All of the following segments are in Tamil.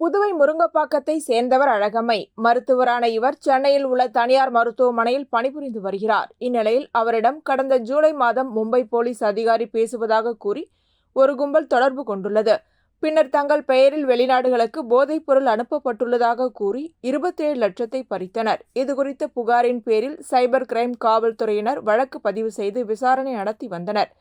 புதுவை முருங்கப்பாக்கத்தை சேர்ந்தவர் அழகம்மை. மருத்துவரான இவர் சென்னையில் உள்ள தனியார் மருத்துவமனையில் பணிபுரிந்து வருகிறார். இந்நிலையில் அவரிடம் கடந்த ஜூலை மாதம் மும்பை போலீஸ் அதிகாரி பேசுவதாக கூறி ஒரு கும்பல் தொடர்பு கொண்டுள்ளது. பின்னர் தங்கள் பெயரில் வெளிநாடுகளுக்கு போதைப் பொருள் அனுப்பப்பட்டுள்ளதாக கூறி 27 லட்சத்தை பறித்தனர். இதுகுறித்த புகாரின் பேரில் சைபர் கிரைம் காவல்துறையினர் வழக்கு பதிவு செய்து விசாரணை நடத்தி வந்தனர்.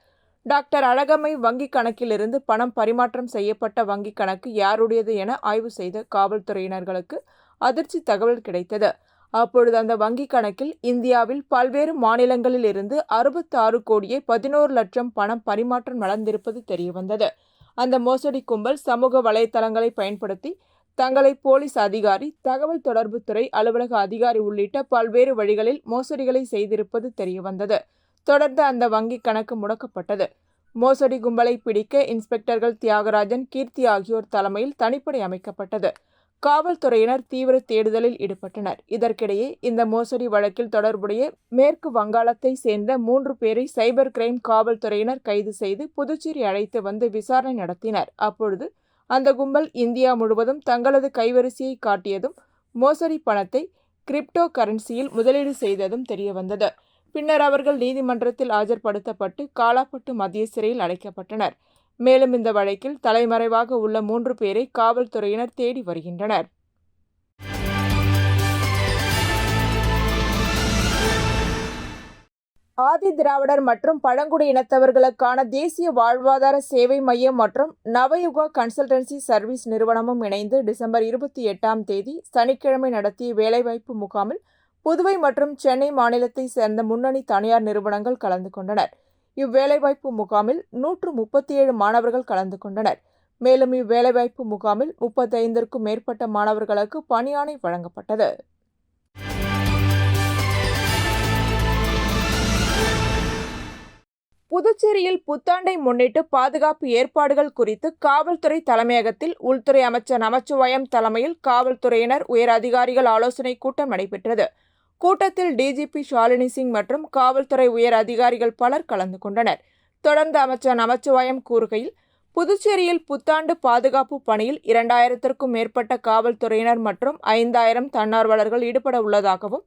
டாக்டர் அழகம்மை வங்கிக் கணக்கிலிருந்து பணம் பரிமாற்றம் செய்யப்பட்ட வங்கிக் கணக்கு யாருடையது என ஆய்வு செய்த காவல்துறையினர்களுக்கு அதிர்ச்சி தகவல் கிடைத்தது. அப்பொழுது அந்த வங்கிக் கணக்கில் இந்தியாவில் பல்வேறு மாநிலங்களில் இருந்து 66 கோடியே 11 லட்சம் பணம் பரிமாற்றம் நடந்திருப்பது தெரியவந்தது. அந்த மோசடி கும்பல் சமூக வலைதளங்களை பயன்படுத்தி தங்களை போலீஸ் அதிகாரி, தகவல் தொடர்புத்துறை அலுவலக அதிகாரி உள்ளிட்ட பல்வேறு வழிகளில் மோசடிகளை செய்திருப்பது தெரியவந்தது. தொடர்ந்து அந்த வங்கிக் கணக்கு முடக்கப்பட்டது. மோசடி கும்பலை பிடிக்க இன்ஸ்பெக்டர்கள் தியாகராஜன், கீர்த்தி ஆகியோர் தலைமையில் தனிப்படை அமைக்கப்பட்டது. காவல்துறையினர் தீவிர தேடுதலில் ஈடுபட்டனர். இதற்கிடையே இந்த மோசடி வழக்கில் தொடர்புடைய மேற்கு வங்காளத்தை சேர்ந்த 3 பேரை சைபர் கிரைம் காவல்துறையினர் கைது செய்து புதுச்சேரி அழைத்து வந்து விசாரணை நடத்தினர். அப்பொழுது அந்த கும்பல் இந்தியா முழுவதும் தங்களது கைவரிசையை காட்டியதும் மோசடி பணத்தை கிரிப்டோ கரன்சியில் முதலீடு செய்ததும் தெரியவந்தது. பின்னர் அவர்கள் நீதிமன்றத்தில் ஆஜர்படுத்தப்பட்டு காலாப்பட்டு மத்திய சிறையில் அடைக்கப்பட்டனர். மேலும் இந்த வழக்கில் தலைமறைவாக உள்ள 3 பேரை காவல்துறையினர் தேடி வருகின்றனர். ஆதி திராவிடர் மற்றும் பழங்குடி இனத்தவர்களுக்கான தேசிய வாழ்வாதார சேவை மையம் மற்றும் நவயுகா கன்சல்டன்சி சர்வீஸ் நிறுவனமும் இணைந்து டிசம்பர் 28ஆம் தேதி சனிக்கிழமை நடத்திய வேலைவாய்ப்பு முகாமில் புதுவை மற்றும் சென்னை மாநிலத்தை சேர்ந்த முன்னணி தனியார் நிறுவனங்கள் கலந்து கொண்டனர். இவ்வேலைவாய்ப்பு முகாமில் 137 மாணவர்கள் கலந்து கொண்டனர். மேலும் இவ்வேலைவாய்ப்பு முகாமில் 35க்கும் மேற்பட்ட மாணவர்களுக்கு பணியாணை வழங்கப்பட்டது. புதுச்சேரியில் புத்தாண்டை முன்னிட்டு பாதுகாப்பு ஏற்பாடுகள் குறித்து காவல்துறை தலைமையகத்தில் உள்துறை அமைச்சர் நமச்சிவாயம் தலைமையில் காவல்துறையினர் உயர் அதிகாரிகள் ஆலோசனை கூட்டம் நடைபெற்றது. கூட்டத்தில் டிஜிபி ஷாலினி சிங் மற்றும் காவல்துறை உயர் அதிகாரிகள் பலர் கலந்து கொண்டனர். தொடர்ந்து அமைச்சர் நமச்சிவாயம் கூறுகையில், புதுச்சேரியில் புத்தாண்டு பாதுகாப்பு பணியில் 2000க்கும் மேற்பட்ட காவல்துறையினர் மற்றும் 5000 தன்னார்வலர்கள் ஈடுபட உள்ளதாகவும்,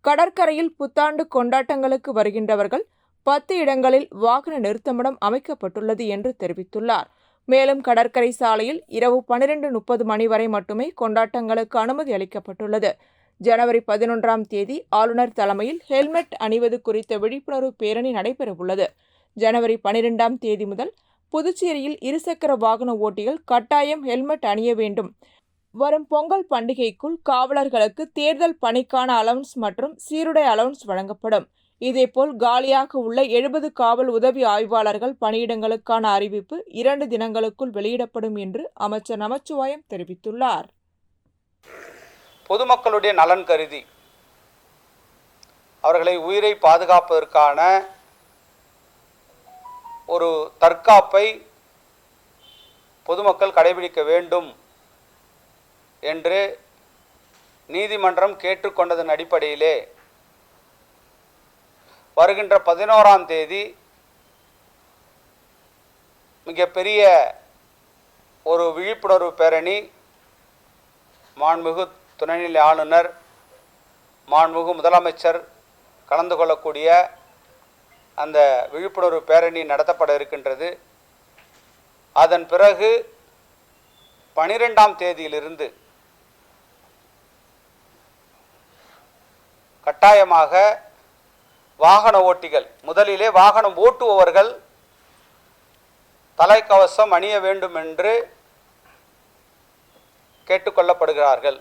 கடற்கரையில் புத்தாண்டு கொண்டாட்டங்களுக்கு வருகின்றவர்கள் 10 இடங்களில் வாகன நிறுத்தமிடம் அமைக்கப்பட்டுள்ளது என்று தெரிவித்துள்ளார். மேலும் கடற்கரை சாலையில் இரவு 12:30 மணி வரை மட்டுமே கொண்டாட்டங்களுக்கு அனுமதி அளிக்கப்பட்டுள்ளது. ஜனவரி 11ஆம் தேதி ஆளுநர் தலைமையில் ஹெல்மெட் அணிவது குறித்த விழிப்புணர்வு பேரணி நடைபெறவுள்ளது. ஜனவரி 12ஆம் தேதி முதல் புதுச்சேரியில் இருசக்கர வாகன ஓட்டிகள் கட்டாயம் ஹெல்மெட் அணிய வேண்டும். வரும் பொங்கல் பண்டிகைக்குள் காவலர்களுக்கு தேர்தல் பணிக்கான அலவன்ஸ் மற்றும் சீருடை அலவன்ஸ் வழங்கப்படும். இதேபோல் காலியாக உள்ள 70 காவல் உதவி ஆய்வாளர்கள் பணியிடங்களுக்கான அறிவிப்பு 2 தினங்களுக்குள் வெளியிடப்படும் என்று அமைச்சர் நமச்சிவாயம் தெரிவித்துள்ளார். பொதுமக்களுடைய நலன் கருதி அவர்களை உயிரை பாதுகாப்பதற்கான ஒரு தற்காப்பை பொதுமக்கள் கடைபிடிக்க வேண்டும் என்று நீதிமன்றம் கேட்டுக்கொண்டதன் அடிப்படையிலே வருகின்ற 11ஆம் தேதி மிகப்பெரிய ஒரு விழிப்புணர்வு பேரணி மாண்புமிகு துணைநிலை ஆளுநர், மாண்புமிகு முதலமைச்சர் கலந்து கொள்ளக்கூடிய அந்த விழிப்புணர்வு பேரணி நடத்தப்பட இருக்கின்றது. அதன் பிறகு 12ஆம் தேதியிலிருந்து கட்டாயமாக வாகன ஓட்டிகள், முதலிலே வாகனம் ஓட்டுபவர்கள் தலைக்கவசம் அணிய வேண்டும் என்று கேட்டுக்கொள்ளப்படுகிறார்கள்.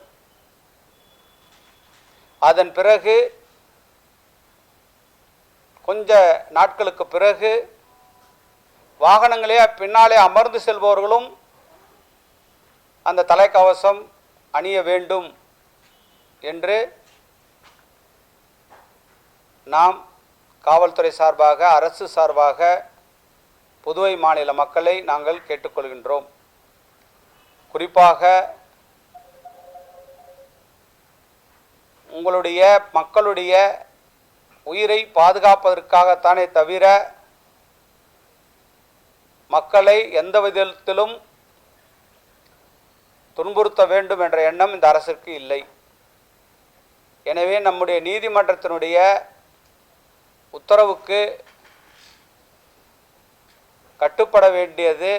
அதன் பிறகு கொஞ்ச நாட்களுக்கு பிறகு வாகனங்களே பின்னாலே அமர்ந்து செல்பவர்களும் அந்த தலைக்கவசம் அணிய வேண்டும் என்று நாம் காவல்துறை சார்பாக, அரசு சார்பாக புதுவை மாநில மக்களை நாங்கள் கேட்டுக்கொள்கின்றோம். குறிப்பாக உங்களுடைய மக்களுடைய உயிரை பாதுகாப்பதற்காகத்தானே தவிர மக்களை எந்த விதத்திலும் துன்புறுத்த வேண்டும் என்ற எண்ணம் இந்த அரசிற்கு இல்லை. எனவே நம்முடைய நீதிமன்றத்தினுடைய உத்தரவுக்கு கட்டுப்பட வேண்டியது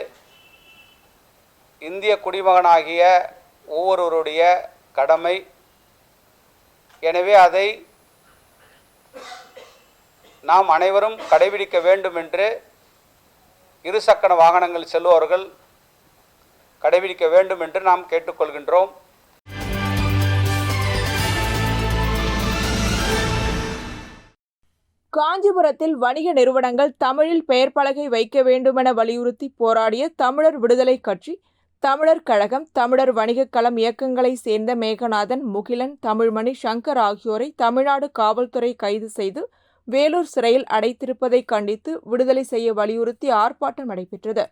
இந்திய குடிமகனாகிய ஒவ்வொருவருடைய கடமை. எனவே அதை நாம் அனைவரும் கடைபிடிக்க வேண்டும் என்று இருசக்கர வாகனங்கள் செல்பவர்கள் கடைபிடிக்க வேண்டும் என்று நாம் கேட்டுக்கொள்கின்றோம். காஞ்சிபுரத்தில் வணிக நிறுவனங்கள் தமிழில் பெயர் பலகை வைக்க வேண்டுமென வலியுறுத்தி போராடிய தமிழர் விடுதலை கட்சி, தமிழர் கழகம், தமிழர் வணிகக் களம் இயக்கங்களை சேர்ந்த மேகநாதன், முகிலன், தமிழ்மணி, சங்கர் ஆகியோரை தமிழ்நாடு காவல்துறை கைது செய்து வேலூர் சிறையில் அடைத்திருப்பதை கண்டித்து விடுதலை செய்ய வலியுறுத்தி ஆர்ப்பாட்டம் நடைபெற்றது.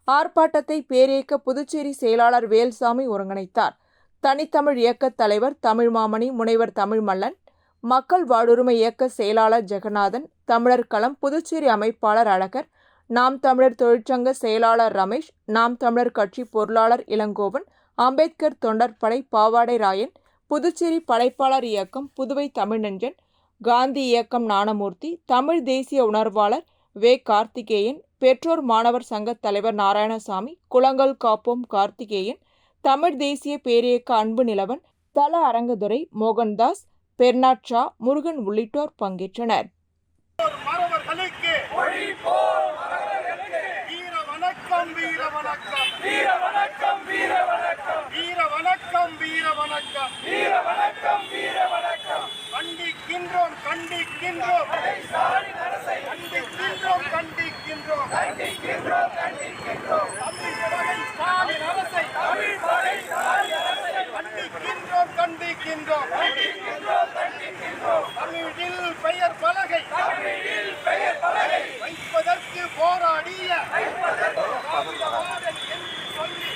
ஆர்ப்பாட்டத்தை பேரியக்க புதுச்சேரி செயலாளர் வேல்சாமி ஒருங்கிணைத்தார். தனித்தமிழ் இயக்கத் தலைவர் தமிழ்மாமணி, முனைவர் தமிழ்மல்லன், மக்கள் வாழ்வுரிமை இயக்க செயலாளர் ஜெகநாதன், தமிழர் களம் புதுச்சேரி அமைப்பாளர் அழகர், நாம் தமிழர் தொழிற்சங்க செயலாளர் ரமேஷ், நாம் தமிழர் கட்சி பொருளாளர் இளங்கோவன், அம்பேத்கர் தொண்டற்படை பாவாடை ராயன், புதுச்சேரி படைப்பாளர் இயக்கம் புதுவை தமிழ்நெஞ்சன், காந்தி இயக்கம் ஞானமூர்த்தி, தமிழ் தேசிய உணர்வாளர் வே. கார்த்திகேயன், பெற்றோர் மாணவர் சங்க தலைவர் நாராயணசாமி, குளங்கள் காப்போம் கார்த்திகேயன், தமிழ் தேசிய பேரியக்க அன்பு நிலவன், தல அரங்கதுரை, மோகன்தாஸ், பெர்னாட் ஷா, முருகன் உள்ளிட்டோர் பங்கேற்றனர். கண்டிக்கின்றோம் கண்டிக்கின்றோம் கண்டிக்கின்றோம் கண்டிக்கின்றோம் கண்டிக்கின்றோம் கண்டிக்கின்றோம் ஸ்டாலின் அரசை கண்டிக்கின்றோம் கண்டிக்கின்றோம் கண்டிக்கின்றோம் தமிழில் பெயர் பலகை வைப்பதற்கு போராடிய திராவிடமாடல் என்று சொல்லி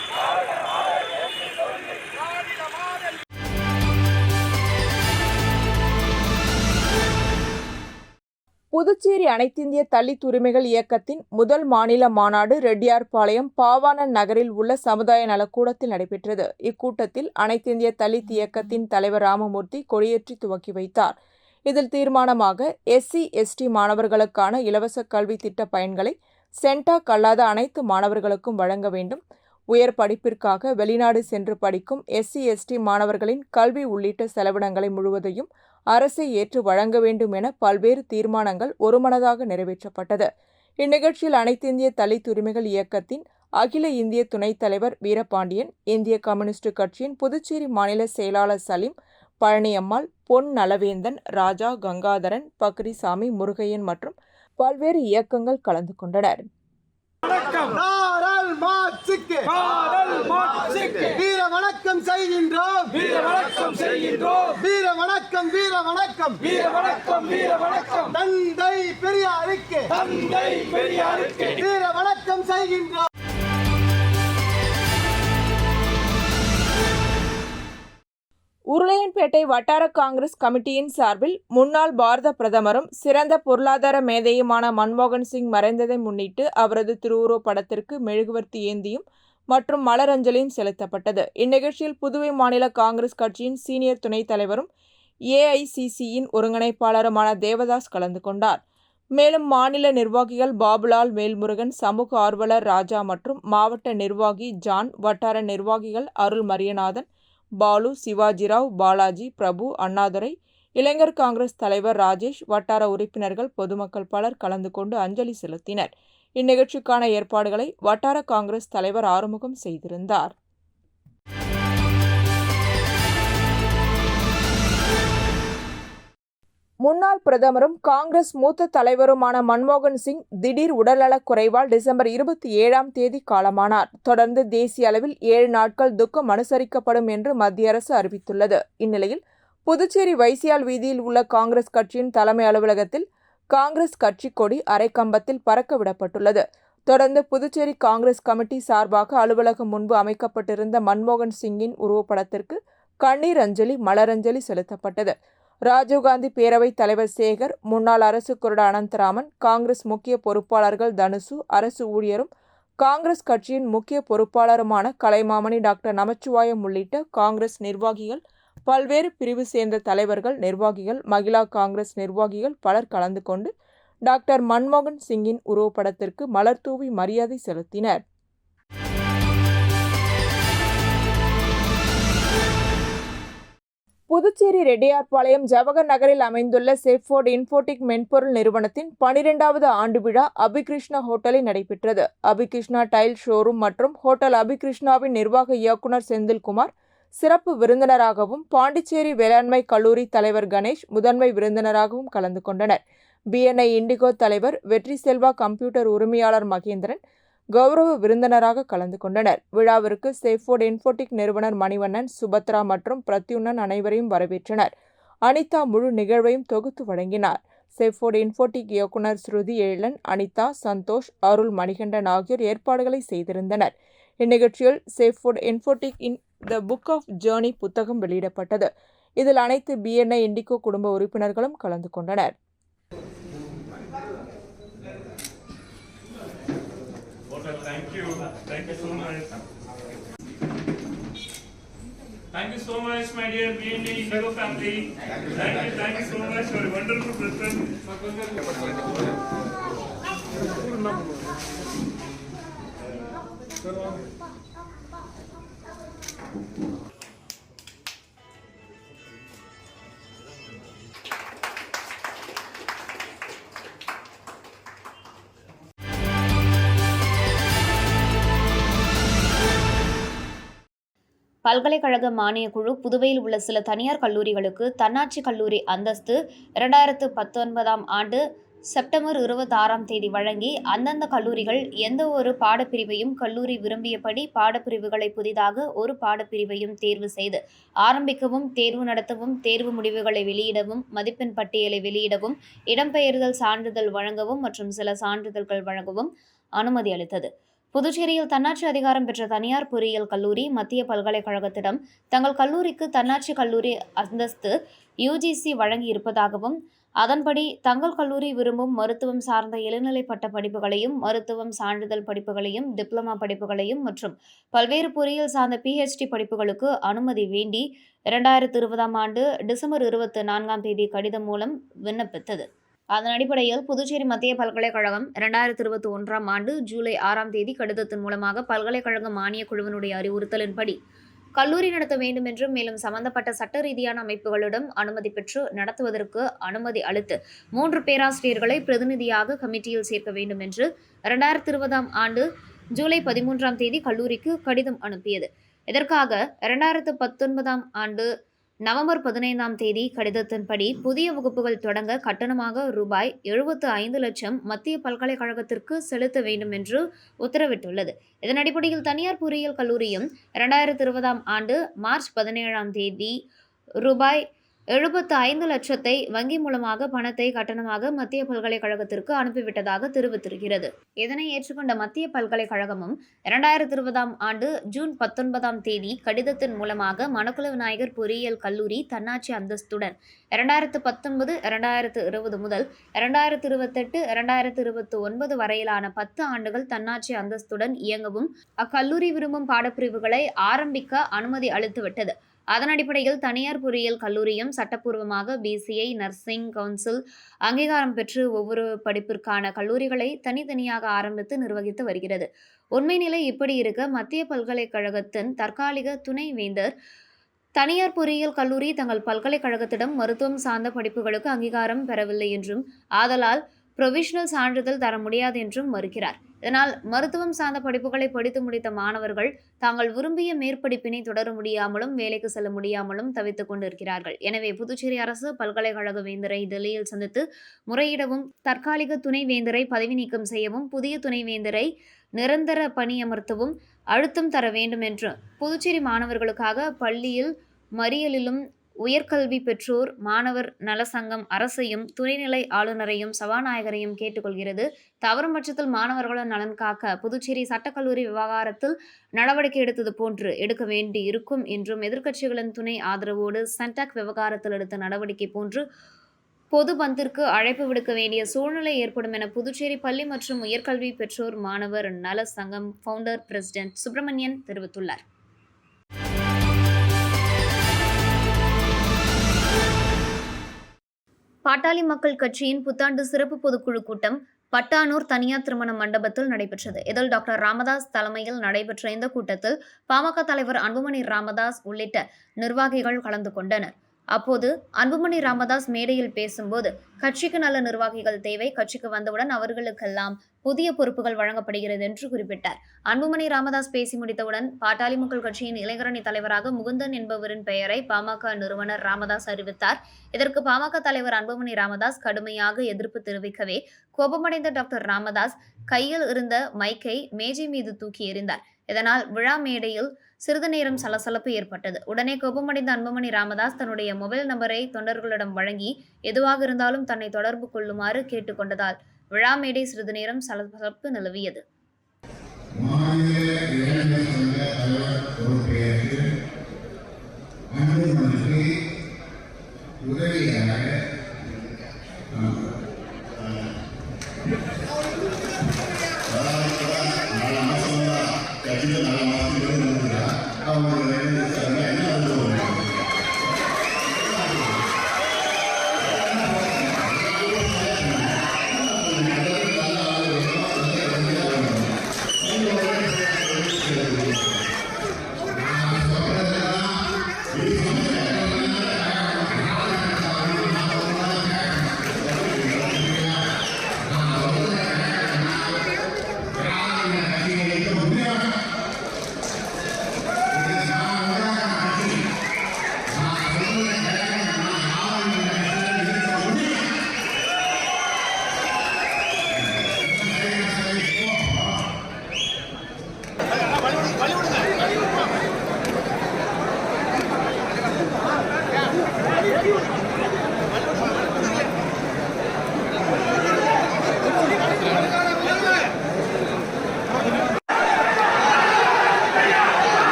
திராவிடமாடல். புதுச்சேரி அனைத்திந்திய தலித் உரிமைகள் இயக்கத்தின் முதல் மாநில மாநாடு ரெட்டியார்பாளையம் பாவாணன் நகரில் உள்ள சமுதாய நலக்கூடத்தில் நடைபெற்றது. இக்கூட்டத்தில் அனைத்திந்திய தலித் இயக்கத்தின் தலைவர் ராமமூர்த்தி கொடியேற்றி துவக்கி வைத்தார். இதில் தீர்மானமாக SC/ST மாணவர்களுக்கான இலவச கல்வி திட்ட பயன்களை சென்டாக் அல்லாத அனைத்து மாணவர்களுக்கும் வழங்க வேண்டும், உயர் படிப்பிற்காக வெளிநாடு சென்று படிக்கும் SC/ST மாணவர்களின் கல்வி உள்ளிட்ட செலவினங்களை முழுவதையும் அரசை ஏற்று வழங்க வேண்டும் என பல்வேறு தீர்மானங்கள் ஒருமனதாக நிறைவேற்றப்பட்டது. இந்நிகழ்ச்சியில் அனைத்திந்திய தலித் உரிமைகள் இயக்கத்தின் அகில இந்திய துணைத் தலைவர் வீரபாண்டியன், இந்திய கம்யூனிஸ்ட் கட்சியின் புதுச்சேரி மாநில செயலாளர் சலீம், பழனியம்மாள், பொன் நலவேந்தன், ராஜா, கங்காதரன், பக்ரிசாமி, முருகையன் மற்றும் பல்வேறு இயக்கங்கள் கலந்து கொண்டனர். வீர வணக்கம் செய்கின்றோம், வீர வணக்கம் செய்கின்றோம், வீர வணக்கம், வீர வணக்கம், வீர வணக்கம், வீர வணக்கம், தந்தை பெரியாருக்கு, தந்தை பெரியாருக்கு வீர வணக்கம் செய்கின்றோம். உருளையன்பேட்டை வட்டார காங்கிரஸ் கமிட்டியின் சார்பில் முன்னாள் பாரத பிரதமரும் சிறந்த பொருளாதார மேதையுமான மன்மோகன் சிங் மறைந்ததை முன்னிட்டு அவரது திருவுருவப் படத்திற்கு மெழுகுவர்த்தி ஏந்தியும் மற்றும் மலரஞ்சலியும் செலுத்தப்பட்டது. இந்நிகழ்ச்சியில் புதுவை மாநில காங்கிரஸ் கட்சியின் சீனியர் துணைத் தலைவரும் AICCயின் ஒருங்கிணைப்பாளருமான தேவதாஸ் கலந்து கொண்டார். மேலும் மாநில நிர்வாகிகள் பாபுலால், வேல்முருகன், சமூக ஆர்வலர் ராஜா மற்றும் மாவட்ட நிர்வாகி ஜான், வட்டார நிர்வாகிகள் அருள் மரியநாதன், பாலு, சிவாஜிராவ், பாலாஜி, பிரபு, அண்ணாதுரை, இளைஞர் காங்கிரஸ் தலைவர் ராஜேஷ், வட்டார உறுப்பினர்கள், பொதுமக்கள் பலர் கலந்து கொண்டு அஞ்சலி செலுத்தினர். இந்நிகழ்ச்சிக்கான ஏற்பாடுகளை வட்டார காங்கிரஸ் தலைவர் ஆறுமுகம் செய்திருந்தார். முன்னாள் பிரதமரும் காங்கிரஸ் மூத்த தலைவருமான மன்மோகன் சிங் திடீர் உடல்நலக் குறைவால் டிசம்பர் 27 காலமானார். தொடர்ந்து தேசிய அளவில் 7 நாட்கள் துக்கம் அனுசரிக்கப்படும் என்று மத்திய அரசு அறிவித்துள்ளது. இந்நிலையில் புதுச்சேரி வைசியால் வீதியில் உள்ள காங்கிரஸ் கட்சியின் தலைமை அலுவலகத்தில் காங்கிரஸ் கட்சி கொடி அரைக்கம்பத்தில் பறக்க விடப்பட்டுள்ளது. தொடர்ந்து புதுச்சேரி காங்கிரஸ் கமிட்டி சார்பாக அலுவலகம் முன்பு அமைக்கப்பட்டிருந்த மன்மோகன் சிங்கின் உருவப்படத்திற்கு கண்ணீர் அஞ்சலி, மலரஞ்சலி செலுத்தப்பட்டது. ராஜீவ்காந்தி பேரவைத் தலைவர் சேகர், முன்னாள் அரசு கொறடா அனந்தராமன், காங்கிரஸ் முக்கிய பொறுப்பாளர்கள் தனுசு, அரசு ஊழியரும் காங்கிரஸ் கட்சியின் முக்கிய பொறுப்பாளருமான கலைமாமணி டாக்டர் நமச்சிவாயம் உள்ளிட்ட காங்கிரஸ் நிர்வாகிகள், பல்வேறு பிரிவு சேர்ந்த தலைவர்கள், நிர்வாகிகள், மகிழா காங்கிரஸ் நிர்வாகிகள் பலர் கலந்து கொண்டு டாக்டர் மன்மோகன் சிங்கின் உருவப்படத்திற்கு மலர் தூவி மரியாதை செலுத்தினர். புதுச்சேரி ரெட்டியார்பாளையம் ஜவஹர் நகரில் அமைந்துள்ள செஃபோர்ட் இன்ஃபோடெக் மென்பொருள் நிறுவனத்தின் 12வது ஆண்டு விழா அபிகிருஷ்ணா ஹோட்டலில் நடைபெற்றது. அபிகிருஷ்ணா டைல் ஷோரூம் மற்றும் ஹோட்டல் அபிகிருஷ்ணாவின் நிர்வாக இயக்குனர் செந்தில்குமார் சிறப்பு விருந்தினராகவும், பாண்டிச்சேரி வேளாண்மை கல்லூரி தலைவர் கணேஷ் முதன்மை விருந்தினராகவும் கலந்து கொண்டனர். BNI இண்டிகோ தலைவர் வெற்றி செல்வா, கம்ப்யூட்டர் உரிமையாளர் மகேந்திரன் கௌரவ விருந்தினராக கலந்து கொண்டனர். விழாவிற்கு செஃபோர்ட் இன்ஃபோடெக் நிறுவனர் மணிவண்ணன், சுபத்ரா மற்றும் பிரத்யுன்னன் அனைவரையும் வரவேற்றனர். அனிதா முழு நிகழ்வையும் தொகுத்து வழங்கினார். செஃபோர்ட் இன்ஃபோடெக் இயக்குனர் ஸ்ருதி எழிலன், அனிதா, சந்தோஷ், அருள், மணிகண்டன் ஆகியோர் ஏற்பாடுகளை செய்திருந்தனர். இந்நிகழ்ச்சியில் செஃபோர்ட் இன்ஃபோடெக் இன் த புக் ஆஃப் ஜேர்னி புத்தகம் வெளியிடப்பட்டது. இதில் அனைத்து BNI இண்டிகோ குடும்ப உறுப்பினர்களும் கலந்து கொண்டனர். Thank you so much, my dear BNI Indigo family. Thank you so much for a wonderful present. பல்கலைக்கழக மானியக் குழு புதுவையில் உள்ள சில தனியார் கல்லூரிகளுக்கு தன்னாட்சி கல்லூரி அந்தஸ்து 2019ஆம் ஆண்டு செப்டம்பர் 26ஆம் தேதி வழங்கி, அந்தந்த கல்லூரிகள் எந்த ஒரு பாடப்பிரிவையும் கல்லூரி விரும்பியபடி பாடப்பிரிவுகளை புதிதாக ஒரு பாடப்பிரிவையும் தேர்வு செய்து ஆரம்பிக்கவும், தேர்வு நடத்தவும், தேர்வு முடிவுகளை வெளியிடவும், மதிப்பெண் பட்டியலை வெளியிடவும், இடம்பெயர்தல் சான்றிதழ் வழங்கவும் மற்றும் சில சான்றிதழ்கள் வழங்கவும் அனுமதி அளித்தது. புதுச்சேரியில் தன்னாட்சி அதிகாரம் பெற்ற தனியார் பொறியியல் கல்லூரி மத்திய பல்கலைக்கழகத்திடம் தங்கள் கல்லூரிக்கு தன்னாட்சி கல்லூரி அந்தஸ்து UGC வழங்கி இருப்பதாகவும், அதன்படி தங்கள் கல்லூரி விரும்பும் மருத்துவம் சார்ந்த இளநிலை பட்ட படிப்புகளையும், மருத்துவம் சான்றிதழ் படிப்புகளையும், டிப்ளமா படிப்புகளையும் மற்றும் பல்வேறு பொறியியல் சார்ந்த PhD படிப்புகளுக்கு அனுமதி வேண்டி 2020ஆம் ஆண்டு டிசம்பர் 24ஆம் தேதி கடிதம் மூலம் விண்ணப்பித்தது. அதன் அடிப்படையில் புதுச்சேரி மத்திய பல்கலைக்கழகம் 2021ஆம் ஆண்டு ஜூலை 6ஆம் தேதி கடிதத்தின் மூலமாக பல்கலைக்கழக மானியக் குழுவினுடைய அறிவுறுத்தலின்படி கல்லூரி நடத்த வேண்டும் என்றும், மேலும் சம்பந்தப்பட்ட சட்ட ரீதியான அமைப்புகளிடம் அனுமதி பெற்று நடத்துவதற்கு அனுமதி அளித்து 3 பேராசிரியர்களை பிரதிநிதியாக கமிட்டியில் சேர்க்க வேண்டும் என்று 2020ஆம் ஆண்டு ஜூலை 13ஆம் தேதி கல்லூரிக்கு கடிதம் அனுப்பியது. இதற்காக 2019ஆம் ஆண்டு நவம்பர் 15ஆம் தேதி கடிதத்தின்படி புதிய வகுப்புகள் தொடங்க கட்டணமாக ரூபாய் 75 லட்சம் மத்திய பல்கலைக்கழகத்திற்கு செலுத்த வேண்டும் என்று உத்தரவிட்டுள்ளது. இதன் அடிப்படையில் தனியார் பொறியியல் கல்லூரியும் 2020ஆம் ஆண்டு மார்ச் 17ஆம் தேதி ரூபாய் 75 லட்சத்தை வங்கி மூலமாக பணத்தை கட்டணமாக மத்திய பல்கலைக்கழகத்திற்கு அனுப்பிவிட்டதாக தெரிவித்திருக்கிறது. இதனை ஏற்றுக்கொண்ட மத்திய பல்கலைக்கழகமும் 2020ஆம் ஆண்டு ஜூன் 19ஆம் தேதி கடிதத்தின் மூலமாக மணக்குள விநாயகர் பொறியியல் கல்லூரி தன்னாட்சி அந்தஸ்துடன் 2019, 2020 முதல் 2028, 2029 வரையிலான 10 ஆண்டுகள் தன்னாட்சி அந்தஸ்துடன் இயங்கவும் அக்கல்லூரி விரும்பும் பாடப்பிரிவுகளை ஆரம்பிக்க அனுமதி அளித்துவிட்டது. அதன் அடிப்படையில் தனியார் பொறியியல் கல்லூரியும் சட்டப்பூர்வமாக BCI நர்சிங் கவுன்சில் அங்கீகாரம் பெற்று ஒவ்வொரு படிப்பிற்கான கல்லூரிகளை தனித்தனியாக ஆரம்பித்து நிர்வகித்து வருகிறது. உண்மை நிலை இப்படி இருக்க, மத்திய பல்கலைக்கழகத்தின் தற்காலிக துணை வேந்தர் தனியார் பொறியியல் கல்லூரி தங்கள் பல்கலைக்கழகத்திடம் மருத்துவம் சார்ந்த படிப்புகளுக்கு அங்கீகாரம் பெறவில்லை என்றும், ஆதலால் புரொவிஷனல் சான்றிதழ் தர முடியாது என்றும் மறுக்கிறார். இதனால் மருத்துவம் சார்ந்த படிப்புகளை படித்து முடித்த மாணவர்கள் தாங்கள் விரும்பிய மேற்படிப்பினை தொடர முடியாமலும், வேலைக்கு செல்ல முடியாமலும் தவித்துக் கொண்டிருக்கிறார்கள். எனவே புதுச்சேரி அரசு பல்கலைக்கழக வேந்தரை டெல்லியில் சந்தித்து முறையிடவும், தற்காலிக துணை வேந்தரை பதவி நீக்கம் செய்யவும், புதிய துணை வேந்தரை நிரந்தர பணியமர்த்தவும் அழுத்தம் தர வேண்டும் என்று புதுச்சேரி மாணவர்களுக்காக பள்ளியில் மறியலிலும் உயர்கல்வி பெற்றோர் மாணவர் நல சங்கம் அரசையும், துணைநிலை ஆளுநரையும், சபாநாயகரையும் கேட்டுக்கொள்கிறது. தவறும் பட்சத்தில் மாணவர்களின் நலன் காக்க புதுச்சேரி சட்டக்கல்லூரி விவகாரத்தில் நடவடிக்கை எடுத்தது போன்று எடுக்க வேண்டி இருக்கும் என்றும், எதிர்க்கட்சிகளின் துணை ஆதரவோடு சென்டாக் விவகாரத்தில் எடுத்த நடவடிக்கை போன்று பொது பந்திற்கு அழைப்பு விடுக்க வேண்டிய சூழ்நிலை ஏற்படும் என புதுச்சேரி பள்ளி மற்றும் உயர்கல்வி பெற்றோர் மாணவர் நல சங்கம் ஃபவுண்டர் பிரசிடென்ட் சுப்பிரமணியன் தெரிவித்துள்ளார். பாட்டாளி மக்கள் கட்சியின் புத்தாண்டு சிறப்பு பொதுக்குழு கூட்டம் பட்டானூர் தனியார் திருமண மண்டபத்தில் நடைபெற்றது. இதில் டாக்டர் ராமதாஸ் தலைமையில் நடைபெற்ற இந்த கூட்டத்தில் பாமக தலைவர் அன்புமணி ராமதாஸ் உள்ளிட்ட நிர்வாகிகள் கலந்து கொண்டனர். அப்போது அன்புமணி ராமதாஸ் மேடையில் பேசும்போது, கட்சிக்கு நல்ல நிர்வாகிகள் தேவை, கட்சிக்கு வந்தவுடன் அவர்களுக்கெல்லாம் புதிய பொறுப்புகள் வழங்கப்படுகிறது என்று குறிப்பிட்டார். அன்புமணி ராமதாஸ் பேசி முடித்தவுடன் பாட்டாளி மக்கள் கட்சியின் இளைஞரணி தலைவராக முகுந்தன் என்பவரின் பெயரை பாமக நிறுவனர் ராமதாஸ் அறிவித்தார். இதற்கு பாமக தலைவர் அன்புமணி ராமதாஸ் கடுமையாக எதிர்ப்பு தெரிவிக்கவே கோபமடைந்த டாக்டர் ராமதாஸ் கையில் இருந்த மைக்கை மேஜை மீது தூக்கி எறிந்தார். இதனால் விழா மேடையில் சிறிது நேரம் சலசலப்பு ஏற்பட்டது. உடனே கோபமடைந்த அன்புமணி ராமதாஸ் தன்னுடைய மொபைல் நம்பரை தொண்டர்களிடம் வழங்கி எதுவாக இருந்தாலும் தன்னை தொடர்பு கொள்ளுமாறு கேட்டுக் கொண்டதால் விழா மேடை சிறிது நேரம் சலசலப்பு நிலவியது.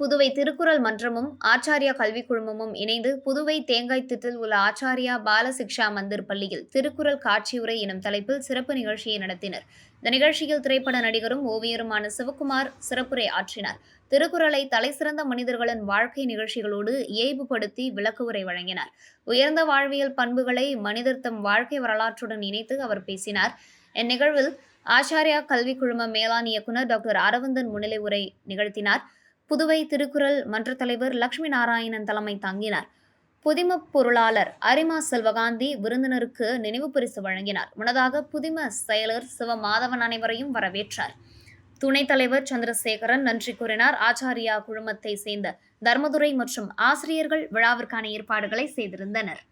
புதுவை திருக்குறள் மன்றமும் ஆச்சாரியா கல்வி குழுமமும் இணைந்து புதுவை தேங்காய்த்திட்டில் உள்ள ஆச்சாரியா பால சிக்ஷா மந்திர் பள்ளியில் திருக்குறள் காட்சியுரை எனும் தலைப்பில் சிறப்பு நிகழ்ச்சியை நடத்தினர். இந்த நிகழ்ச்சியில் திரைப்பட நடிகரும் ஓவியருமான சிவகுமார் சிறப்புரை ஆற்றினார். திருக்குறளை தலைசிறந்த மனிதர்களின் வாழ்க்கை நிகழ்ச்சிகளோடு இயைபுபடுத்தி விளக்குவுரை வழங்கினார். உயர்ந்த வாழ்வியல் பண்புகளை மனிதர் தம் வாழ்க்கை வரலாற்றுடன் இணைத்து அவர் பேசினார். இந்நிகழ்வில் ஆச்சாரியா கல்வி குழும மேலாண் இயக்குநர் டாக்டர் அரவிந்தன் முன்னிலை உரை நிகழ்த்தினார். புதுவை திருக்குறள் மன்ற தலைவர் லட்சுமி நாராயணன் தலைமை தாங்கினார். புதிம பொருளாளர் அரிமா செல்வகாந்தி விருந்தினருக்கு நினைவு பரிசு வழங்கினார். முன்னதாக புதிம செயலர் சிவமாதவன் அனைவரையும் வரவேற்றார். துணைத் தலைவர் சந்திரசேகரன் நன்றி கூறினார். ஆச்சாரியா குழுமத்தை சேர்ந்த தர்மதுரை மற்றும் ஆசிரியர்கள் விழாவிற்கான ஏற்பாடுகளை செய்திருந்தனர்.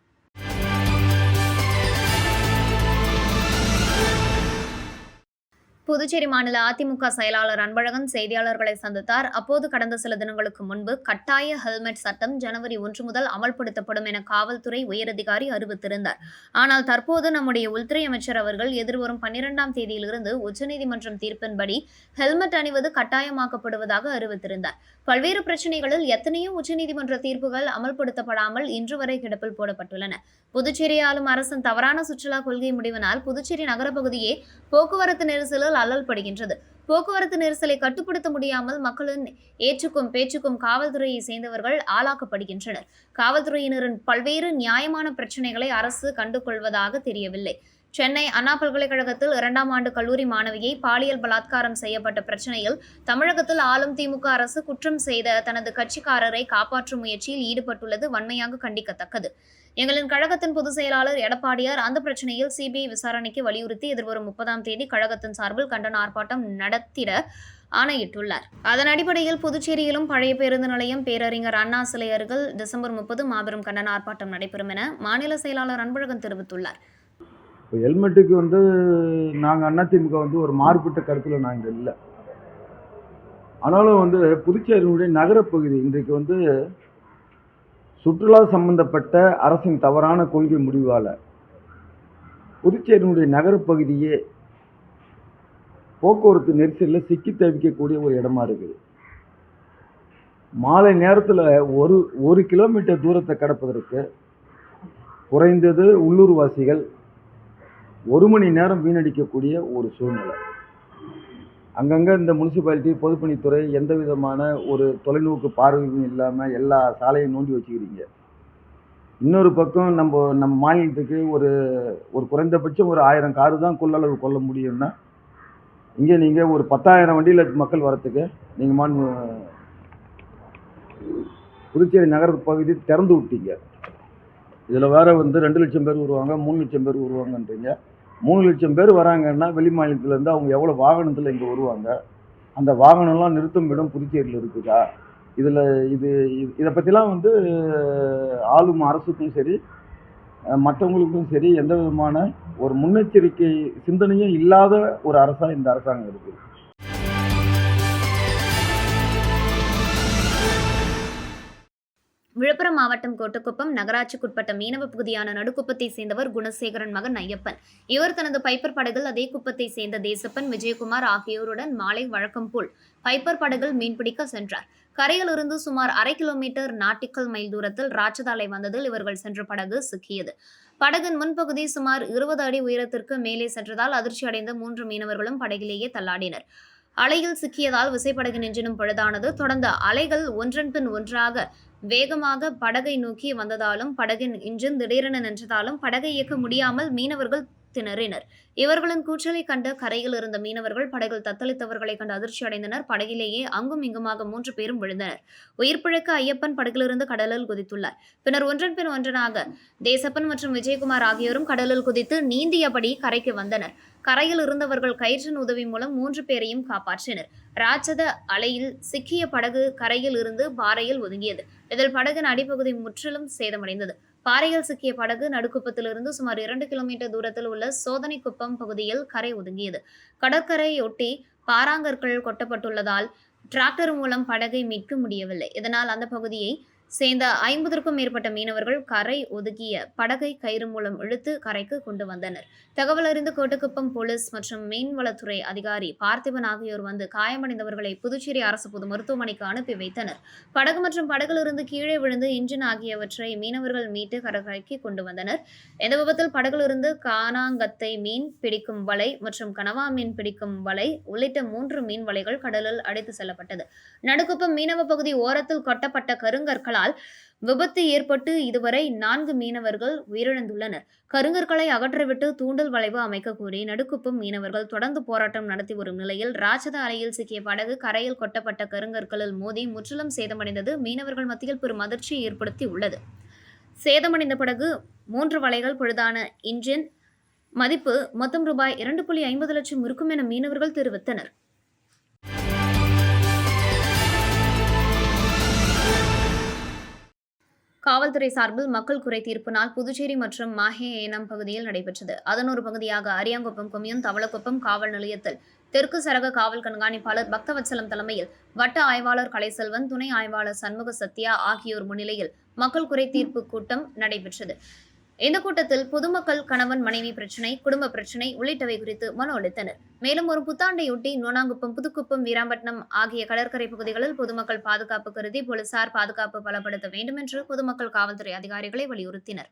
புதுச்சேரி மாநில அதிமுக செயலாளர் அன்பழகன் செய்தியாளர்களை சந்தித்தார். அப்போது கடந்த சில தினங்களுக்கு முன்பு கட்டாய ஹெல்மெட் சட்டம் ஜனவரி 1 முதல் அமல்படுத்தப்படும் என காவல்துறை உயரதிகாரி அறிவித்திருந்தார். ஆனால் தற்போது நம்முடைய உள்துறை அமைச்சர் அவர்கள் எதிர்வரும் 12ஆம் தேதியிலிருந்து உச்சநீதிமன்றம் தீர்ப்பின்படி ஹெல்மெட் அணிவது கட்டாயமாக்கப்படுவதாக அறிவித்திருந்தார். பல்வேறு பிரச்சனைகளில் எத்தனையோ உச்சநீதிமன்ற தீர்ப்புகள் அமல்படுத்தப்படாமல் இன்று வரை கிடப்பில் போடப்பட்டுள்ளன. புதுச்சேரி ஆளும் அரசின் தவறான சுற்றுலா கொள்கை முடிவினால் புதுச்சேரி நகரப்பகுதியே போக்குவரத்து நெரிசலில் அல்லல்படுகின்றது. போக்குவரத்து நெரிசலை கட்டுப்படுத்த முடியாமல் மக்களின் ஏச்சுக்கும் பேச்சுக்கும் காவல்துறையை சேர்ந்தவர்கள் ஆளாக்கப்படுகின்றனர். காவல்துறையினரின் பல்வேறு நியாயமான பிரச்சனைகளை அரசு கண்டுகொள்வதாக தெரியவில்லை. சென்னை அண்ணா பல்கலைக்கழகத்தில் 2ஆம் ஆண்டு கல்லூரி மாணவியை பாலியல் பலாத்காரம் செய்யப்பட்ட பிரச்சனையில் தமிழகத்தில் ஆளும் திமுக அரசு குற்றம் செய்த தனது கட்சிக்காரரை காப்பாற்றும் முயற்சியில் ஈடுபட்டுள்ளது வன்மையாக கண்டிக்கத்தக்கது. எங்களின் கழகத்தின் பொதுச் செயலாளர் எடப்பாடியார் அந்த பிரச்சனையில் சிபிஐ விசாரணைக்கு வலியுறுத்தி எதிர்வரும் 30ஆம் தேதி கழகத்தின் சார்பில் கண்டன ஆர்ப்பாட்டம் நடத்திட ஆணையிட்டுள்ளார். அதன் அடிப்படையில் புதுச்சேரியிலும் பழைய பேருந்து நிலையம், பேரறிஞர் அண்ணா சிலை அருகில் டிசம்பர் 30 மாபெரும் கண்டன ஆர்ப்பாட்டம் நடைபெறும் என மாநில செயலாளர் அன்பழகன் தெரிவித்துள்ளார். இப்போ ஹெல்மெட்டுக்கு நாங்கள் அதிமுக ஒரு மாறுபட்ட கருத்தில் நாங்கள் இல்லை. ஆனாலும் புதுச்சேரியினுடைய நகரப்பகுதி இன்றைக்கு சுற்றுலா சம்பந்தப்பட்ட அரசின் தவறான கொள்கை முடிவால் புதுச்சேரியினுடைய நகரப்பகுதியே போக்குவரத்து நெரிசலில் சிக்கி தவிக்கக்கூடிய ஒரு இடமா இருக்குது. மாலை நேரத்தில் ஒரு கிலோமீட்டர் தூரத்தை கடப்பதற்கு குறைந்தது உள்ளூர்வாசிகள் 1 மணி நேரம் வீணடிக்கக்கூடிய ஒரு சூழ்நிலை. அங்கங்கே இந்த முனிசிபாலிட்டி, பொதுப்பணித்துறை எந்த விதமான ஒரு தொலைநோக்கு பார்வையும் இல்லாமல் எல்லா சாலையும் நோண்டி வச்சுக்கிறீங்க. இன்னொரு பக்கம் நம்ம மாநிலத்துக்கு ஒரு குறைந்தபட்சம் ஒரு 1000 காரு தான் கொள்ளளவு கொள்ள முடியும்னா, இங்கே நீங்கள் ஒரு 10,000 வண்டியில் மக்கள் வரத்துக்கு நீங்கள் புதுச்சேரி நகர பகுதி திறந்து விட்டீங்க. இதில் வேற 2 லட்சம் பேர் வருவாங்க, 3 லட்சம் பேர் வருவாங்கன்றீங்க. 3 லட்சம் பேர் வராங்கன்னா வெளி மாநிலத்திலேருந்து அவங்க எவ்வளோ வாகனத்தில் இங்கே வருவாங்க? அந்த வாகனம்லாம் நிறுத்தும் இடம் புதுச்சேரியில் இருக்குதா? இதை பற்றிலாம் ஆளும் அரசுக்கும் சரி, மற்றவங்களுக்கும் சரி, எந்த விதமான ஒரு முன்னெச்சரிக்கை சிந்தனையும் இல்லாத ஒரு அரசாக இந்த அரசாங்கம் இருக்குது. விழுப்புரம் மாவட்டம் கோட்டக்குப்பம் நகராட்சிக்குட்பட்ட மீனவ பகுதியான நடுக்குப்பத்தை சேர்ந்தவர் குணசேகரன் மகன் ஐயப்பன். இவர் தனது பைப்பர் படகில் அதே குப்பத்தை சேர்ந்த தேசப்பன், விஜயகுமார் ஆகியோருடன் மாலை வழக்கம் போல் பைப்பர் படகில் மீன்பிடிக்க சென்றார். கரையிலிருந்து சுமார் 1/2 கிலோமீட்டர் நாட்டிக்கல் மைல் தூரத்தில் ராட்சதாலை வந்ததில் இவர்கள் சென்ற படகு சிக்கியது. படகின் முன்பகுதி சுமார் 20 அடி உயரத்திற்கு மேலே சென்றதால் அதிர்ச்சி அடைந்த 3 மீனவர்களும் படகிலேயே தள்ளாடினர். அலையில் சிக்கியதால் விசைப்படகின் எஞ்சினும் பழுதானது. தொடர்ந்து அலைகள் ஒன்றன் பின் ஒன்றாக வேகமாக படகை நோக்கி வந்ததாலும் படகின் இன்ஜின் திடீரென நின்றதாலும் படகை இயக்க முடியாமல் மீனவர்கள் திணறினர். இவர்களின் கூச்சலை கண்ட கரையில் இருந்த மீனவர்கள் படகில் தத்தளித்தவர்களை கண்டு அதிர்ச்சி அடைந்தனர். படகிலேயே அங்கும் இங்குமாக 3 பேரும் விழுந்தனர். உயிர் பிழைக்க ஐயப்பன் படகிலிருந்து கடலில் குதித்துள்ளார். பின்னர் ஒன்றன் பின் ஒன்றனாக தேசப்பன் மற்றும் விஜயகுமார் ஆகியோரும் கடலில் குதித்து நீந்தியபடி கரைக்கு வந்தனர். கரையில் இருந்தவர்கள் கயிற்றின் உதவி மூலம் 3 பேரையும் காப்பாற்றினர். ராட்சத அலையில் சிக்கிய படகு கரையில் இருந்து பாறையில் ஒதுங்கியது. இதில் படகின் அடிப்பகுதி முற்றிலும் சேதமடைந்தது. பாறையில் சிக்கிய படகு நடுக்குப்பத்திலிருந்து சுமார் 2 கிலோமீட்டர் தூரத்தில் உள்ள சோதனை குப்பம் பகுதியில் கரை ஒதுங்கியது. கடற்கரையொட்டி பாறாங்கற்கள் கொட்டப்பட்டுள்ளதால் டிராக்டர் மூலம் படகை மீட்க முடியவில்லை. இதனால் அந்த பகுதியை சேர்ந்த 50க்கும் மேற்பட்ட மீனவர்கள் கரை ஒதுக்கிய படகை கயிறு மூலம் இழுத்து கரைக்கு கொண்டு வந்தனர். தகவல் அறிந்து கோட்டக்குப்பம் போலீஸ் மற்றும் மீன்வளத்துறை அதிகாரி பார்த்திபன் ஆகியோர் வந்து காயமடைந்தவர்களை புதுச்சேரி அரசு பொது மருத்துவமனைக்கு அனுப்பி வைத்தனர். படகு மற்றும் படகிலிருந்து கீழே விழுந்து இன்ஜின் ஆகியவற்றை மீனவர்கள் மீட்டு கடற்கரைக்கு கொண்டு வந்தனர். இந்த விபத்தில் படகிலிருந்து கானாங்கத்தை மீன் பிடிக்கும் வலை மற்றும் கனவா மீன் பிடிக்கும் வலை உள்ளிட்ட 3 மீன் வலைகள் கடலில் அடித்து செல்லப்பட்டது. நடுக்குப்பம் மீனவ பகுதி ஓரத்தில் கொட்டப்பட்ட கருங்கற்களால் விபத்து ஏற்பட்டு இதுவரை 4 மீனவர்கள் உயிரிழந்துள்ளனர். கருங்கற்களை அகற்றிவிட்டு தூண்டல் வளைவு அமைக்க கோரி நடுக்குப்பம் மீனவர்கள் தொடர்ந்து போராட்டம் நடத்தி வரும் நிலையில் ராட்சத அலையில் சிக்கிய படகு கரையில் கொட்டப்பட்ட கருங்கற்களில் மோதி முற்றிலும் சேதமடைந்தது மீனவர்கள் மத்தியில் பெரும் அதிர்ச்சியை ஏற்படுத்தி உள்ளது. சேதமடைந்த படகு 3 வலைகள் பழுதான இன்ஜின் மதிப்பு மொத்தம் ரூபாய் 2.50 லட்சம் இருக்கும் என மீனவர்கள் தெரிவித்தனர். காவல்துறை சார்பில் மக்கள் குறை தீர்ப்பு நாள் புதுச்சேரி மற்றும் மாஹே ஏனம் பகுதியில் நடைபெற்றது. அதன் ஒரு பகுதியாக அரியாங்குப்பம் கொம்யூன் தவளக்குப்பம் காவல் நிலையத்தில் தெற்கு சரக காவல் கண்காணிப்பாளர் பக்தவத்சலம் தலைமையில் வட்ட ஆய்வாளர் கலைசெல்வன், துணை ஆய்வாளர் சண்முக சத்யா ஆகியோர் முன்னிலையில் மக்கள் குறை தீர்ப்பு கூட்டம் நடைபெற்றது. இந்த கூட்டத்தில் பொதுமக்கள் கணவன் மனைவி பிரச்சினை, குடும்ப பிரச்சினை உள்ளிட்டவை குறித்து மனு அளித்தனர். மேலும் ஒரு புத்தாண்டையொட்டி நோனாங்குப்பம், புதுக்குப்பம், வீராம்பட்டினம் ஆகிய கடற்கரை பகுதிகளில் பொதுமக்கள் பாதுகாப்பு கருதி போலீசார் பாதுகாப்பு பலப்படுத்த வேண்டும் என்று பொதுமக்கள் காவல்துறை அதிகாரிகளை வலியுறுத்தினர்.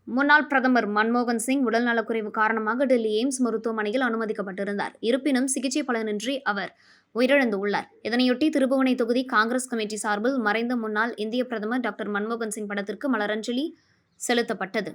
முன்னாள் பிரதமர் மன்மோகன் சிங் உடல்நலக்குறைவு காரணமாக டெல்லி எய்ம்ஸ் மருத்துவமனையில் அனுமதிக்கப்பட்டிருந்தார். இருப்பினும் சிகிச்சை பலனின்றி அவர் உயிரிழந்துள்ளார். இதனையொட்டி திருபுவனை தொகுதி காங்கிரஸ் கமிட்டி சார்பில் மறைந்த முன்னாள் இந்திய பிரதமர் டாக்டர் மன்மோகன் சிங் படத்திற்கு மலரஞ்சலி செலுத்தப்பட்டது.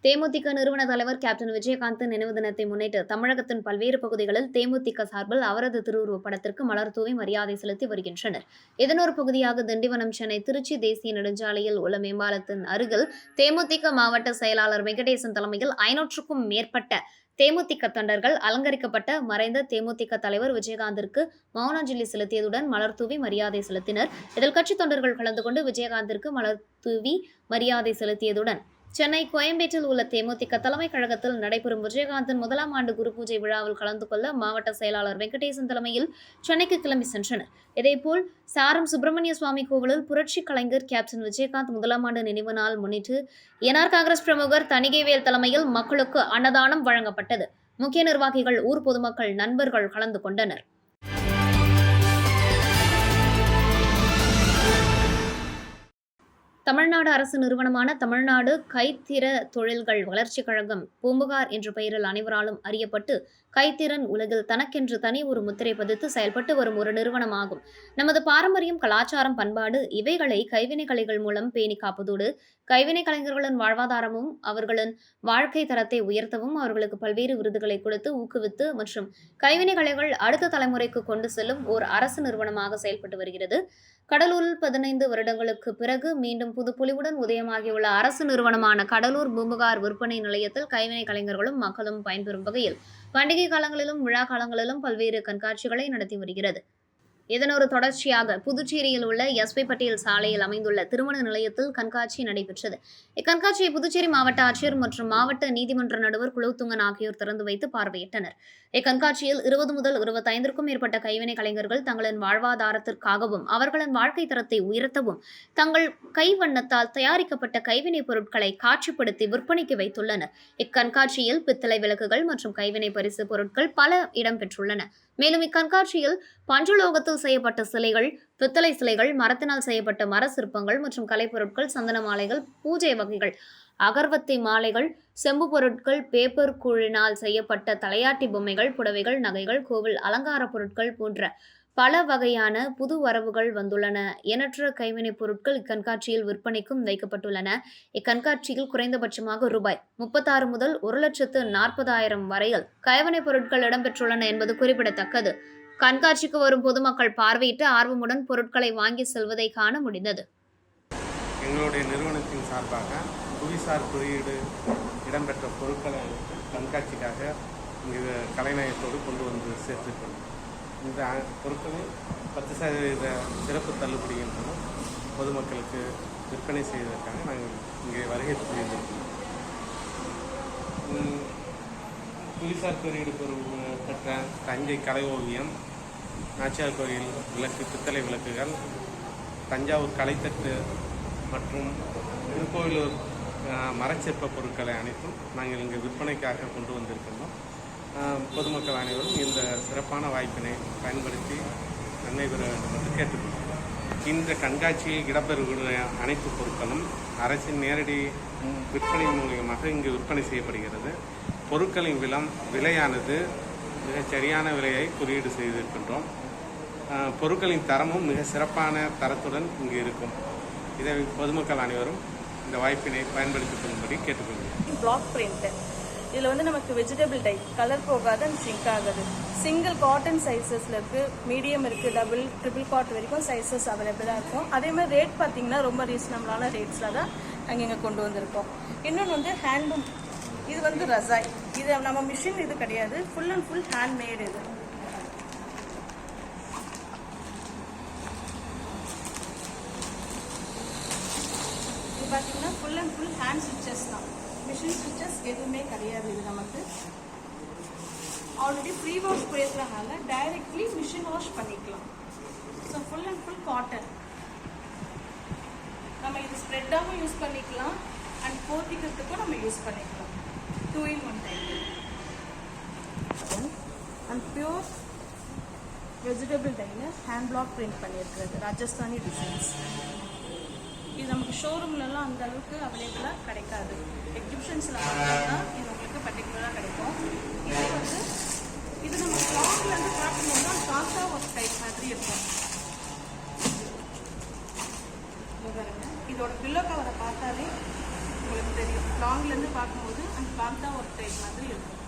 தேமுதிக நிறுவன தலைவர் கேப்டன் விஜயகாந்த் நினைவு தினத்தை முன்னிட்டு தமிழகத்தின் பல்வேறு பகுதிகளில் தேமுதிக சார்பில் அவரது திருவுருவப் படத்திற்கு மலர் தூவி மரியாதை செலுத்தி வருகின்றனர். இதன் ஒரு பகுதியாக திண்டிவனம் சென்னை திருச்சி தேசிய நெடுஞ்சாலையில் உள்ள மேம்பாலத்தின் அருகில் தேமுதிக மாவட்ட செயலாளர் வெங்கடேசன் தலைமையில் 500க்கும் மேற்பட்ட தேமுதிக தொண்டர்கள் அலங்கரிக்கப்பட்ட மறைந்த தேமுதிக தலைவர் விஜயகாந்திற்கு மௌனாஞ்சலி செலுத்தியதுடன் மலர் தூவி மரியாதை செலுத்தினர். இதில் கட்சி தொண்டர்கள் கலந்து கொண்டு விஜயகாந்திற்கு மலர் தூவி மரியாதை செலுத்தியதுடன் சென்னை கோயம்பேட்டில் உள்ள தேமுதிக தலைமைக் கழகத்தில் நடைபெறும் விஜயகாந்தின் 1ஆம் ஆண்டு குரு பூஜை விழாவில் கலந்து கொள்ள மாவட்ட செயலாளர் வெங்கடேசன் தலைமையில் சென்னைக்கு கிளம்பி சென்றனர். இதேபோல் சாரம் சுப்பிரமணிய சுவாமி கோவிலில் புரட்சி கலைஞர் கேப்டன் விஜயகாந்த் 1ஆம் ஆண்டு நினைவு நாள் முன்னிட்டு என்ஆர் காங்கிரஸ் பிரமுகர் தணிகைவேல் தலைமையில் மக்களுக்கு அன்னதானம் வழங்கப்பட்டது. முக்கிய நிர்வாகிகள், ஊர் பொதுமக்கள், நண்பர்கள் கலந்து கொண்டனர். தமிழ்நாடு அரசு நிறுவனமான தமிழ்நாடு கைத்திற தொழில்கள் வளர்ச்சிக் கழகம் பூம்புகார் என்ற பெயரில் அனைவராலும் அறியப்பட்டு கைத்திறன் உலகில் தனக்கென்று தனி ஒரு முத்திரை பதித்து செயல்பட்டு வரும் ஒரு நிறுவனமாகும். நமது பாரம்பரியம், கலாச்சாரம், பண்பாடு இவைகளை கைவினை கலைகள் மூலம் பேணி காப்பதோடு கைவினை கலைஞர்களின் வாழ்வாதாரமும் அவர்களின் வாழ்க்கை தரத்தை உயர்த்தவும் அவர்களுக்கு பல்வேறு விருதுகளை கொடுத்து ஊக்குவித்து மற்றும் கைவினை கலைகள் அடுத்த தலைமுறைக்கு கொண்டு செல்லும் ஓர் அரசு நிறுவனமாக செயல்பட்டு வருகிறது. கடலூரில் 15 வருடங்களுக்கு பிறகு மீண்டும் புதுப்பொலிவுடன் உதயமாகியுள்ள அரசு நிறுவனமான கடலூர் பூம்புகார் விற்பனை நிலையத்தில் கைவினை கலைஞர்களும் மக்களும் பயன்பெறும் வகையில் பண்டிகை காலங்களிலும் விழா காலங்களிலும் பல்வேறு கண்காட்சிகளை நடத்தி வருகிறது. இதன் ஒரு தொடர்ச்சியாக புதுச்சேரியில் உள்ள எஸ்.பி. பட்டேல் சாலையில் அமைந்துள்ள திருமண நிலையத்தில் கண்காட்சி நடைபெற்றது. இக்கண்காட்சியை புதுச்சேரி மாவட்ட ஆட்சியர் மற்றும் மாவட்ட நீதிமன்ற நடுவர் குலோத்துங்கன் ஆகியோர் திறந்து வைத்து பார்வையிட்டனர். இக்கண்காட்சியில் 20 முதல் 25க்கும் மேற்பட்ட கைவினை கலைஞர்கள் தங்களின் வாழ்வாதாரத்திற்காகவும் அவர்களின் வாழ்க்கை தரத்தை உயர்த்தவும் தங்கள் கைவண்ணத்தால் தயாரிக்கப்பட்ட கைவினை பொருட்களை காட்சிப்படுத்தி விற்பனைக்கு வைத்துள்ளனர். இக்கண்காட்சியில் பித்தளை விளக்குகள் மற்றும் கைவினை பரிசு பொருட்கள் பல இடம்பெற்றுள்ளன. மேலும் இக்கண்காட்சியில் பஞ்சலோகத்தில் செய்யப்பட்ட சிலைகள், பித்தளை சிலைகள், மரத்தினால் செய்யப்பட்ட மர சிற்பங்கள் மற்றும் கலைப்பொருட்கள், சந்தன மாலைகள், பூஜை வகைகள், அகர்வத்தி மாலைகள், செம்பு பொருட்கள், பேப்பர் கூழினால் செய்யப்பட்ட தலையாட்டி பொம்மைகள், புடவைகள், நகைகள், கோவில் அலங்கார பொருட்கள் போன்ற பல வகையான புது வரவுகள் வந்துள்ளன. எண்ணற்ற கைவினைப் பொருட்கள் இக்கண்காட்சியில் விற்பனைக்கும் வைக்கப்பட்டுள்ளன. இக்கண்காட்சியில் குறைந்தபட்சமாக ரூபாய் 36 முதல் 1,40,000 வரையில் கைவினைப் பொருட்கள் இடம்பெற்றுள்ளன என்பது குறிப்பிடத்தக்கது. கண்காட்சிக்கு வரும் பொதுமக்கள் பார்வையிட்டு ஆர்வமுடன் பொருட்களை வாங்கி செல்வதை காண முடிந்தது. எங்களுடைய நிறுவனத்தின் சார்பாக புவிசார் குறியீடு இடம்பெற்ற பொருட்களை கண்காட்சிக்காக இங்கு கலைநயத்தோடு கொண்டு வந்து சேர்த்துக்கொள்ளும். இந்த பொருட்களில் 10% சிறப்பு தள்ளுபடி என்பதும் பொதுமக்களுக்கு விற்பனை செய்வதற்காக நாங்கள் இங்கே வருகை புரிந்திருக்கிறோம். புவிசார் குறியீடு பெற்ற தஞ்சை கலை ஓவியம், நாச்சியார் கோயில் விளக்கு, பித்தளை விளக்குகள், தஞ்சாவூர் கலைத்தட்டு மற்றும் திருக்கோவிலூர் மரச்சிற்ப பொருட்களை அனைத்தும் நாங்கள் இங்கு விற்பனைக்காக கொண்டு வந்திருக்கின்றோம். பொதுமக்கள் அனைவரும் இந்த சிறப்பான வாய்ப்பினை பயன்படுத்தி நன்மை பெற வேண்டும் என்று கேட்டுக்கொள்கிறோம். இந்த கண்காட்சியில் இடம்பெறக்கூடிய அனைத்து பொருட்களும் அரசின் நேரடி விற்பனை மூலியமாக இங்கு விற்பனை செய்யப்படுகிறது. பொருட்களின் விலையானது மிகச் சரியான விலையை குறியீடு செய்திருக்கின்றோம். பொருட்களின் தரமும் மிக சிறப்பான தரத்துடன் இங்கு இருக்கும். இதை பொதுமக்கள் அனைவரும் இந்த வாய்ப்பினை பயன்படுத்திக் கொள்ளும்படி கேட்டுக்கொள்கிறேன். பிளாக் பிரிண்ட் இதில் வந்து நமக்கு வெஜிடபிள் டை, கலர் போகாது அண்ட் சிங்க் ஆகுது. சிங்கிள் காட்டன் சைஸஸில் இருக்குது, மீடியம் இருக்குது, டபுள் ட்ரிபிள் காட் வரைக்கும் சைஸஸ் அவைலபிளாக இருக்கும். அதே மாதிரி ரேட் பார்த்திங்கன்னா ரொம்ப ரீசனபிளான ரேட்ஸில் தான் நாங்கள் இங்கே கொண்டு வந்திருக்கோம். இன்னொன்று வந்து ஹேண்ட்லூம், இது வந்து ரசாய், இது நம்ம மிஷின் இது கிடையாது, ஃபுல் அண்ட் ஃபுல் ஹேண்ட்மேடு. இது பார்த்தீங்கன்னா full and full hand stitches தான், மிஷின் ஸ்டிச்சஸ் எதுவுமே கிடையாது. இது நமக்கு ஆல்ரெடி ப்ரீ வாஷ் பண்ணியிருக்கிறனால டைரெக்ட்லி மிஷின் வாஷ் பண்ணிக்கலாம். So full and full cotton. நம்ம இது ஸ்ப்ரெட்டாகவும் யூஸ் பண்ணிக்கலாம் அண்ட் போத்திக்கிறதுக்கும் நம்ம யூஸ் பண்ணிக்கலாம். 2-in-1 type. And pure vegetable டைல ஹேண்ட் பிளாக் பிரிண்ட் பண்ணியிருக்கிறது, ராஜஸ்தானி டிசைன்ஸ். இது நமக்கு ஷோரூம்லலாம் அந்த அளவுக்கு அவைலபிளாக கிடைக்காது. எக்ஸிபிஷன்ஸில் தான் இது உங்களுக்கு பர்டிகுலராக கிடைக்கும். இது வந்து இது நம்ம லாங்லேருந்து பார்க்கும்போது தான் காந்தா ஒர்க் டைப் மாதிரி இருக்கும். இதோட பில்லோ கவரை பார்த்தாலே உங்களுக்கு தெரியும், லாங்லேருந்து பார்க்கும்போது அந்த காந்தா ஒர்க் டைப் மாதிரி இருக்கும்.